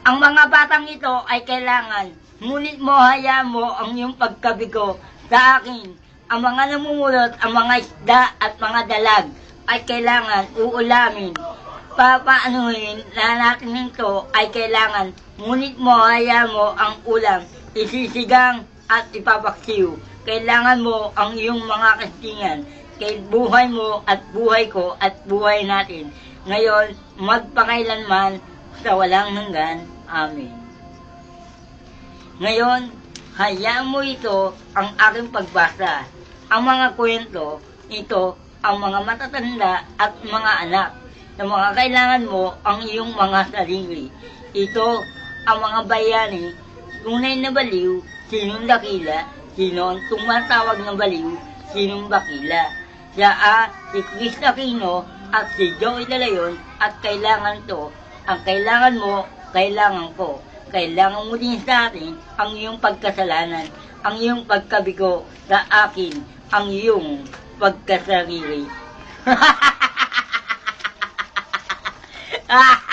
Ang mga batang ito ay kailangan, ngunit mo hayaan mo ang iyong pagkabigo sa akin. Ang mga namumulot, ang mga isda at mga dalag ay kailangan uulamin. Papaanuhin na natin ito ay kailangan, ngunit mo hayaan mo ang ulam, isisigang at ipapaksiw. Kailangan mo ang iyong mga kastingan, kay buhay mo at buhay ko at buhay natin. Ngayon, magpakailanman sa walang hanggan. Amen. Ngayon, hayaan mo ito ang aking pagbasa. Ang mga kwento, ito ang mga matatanda at mga anak na mga kailangan mo ang iyong mga sarili. Ito ang mga bayani, tunay na baliw, sinong dakila, sino ang tumatawag ng baliw, sinong bakila. Siya si Chris Aquino at si Joey De Leon at kailangan to. Ang kailangan mo, kailangan ko. Kailangan mo din sa atin ang iyong pagkasalanan, ang iyong pagkabigo sa akin, ang iyong pagkasarili. Ah!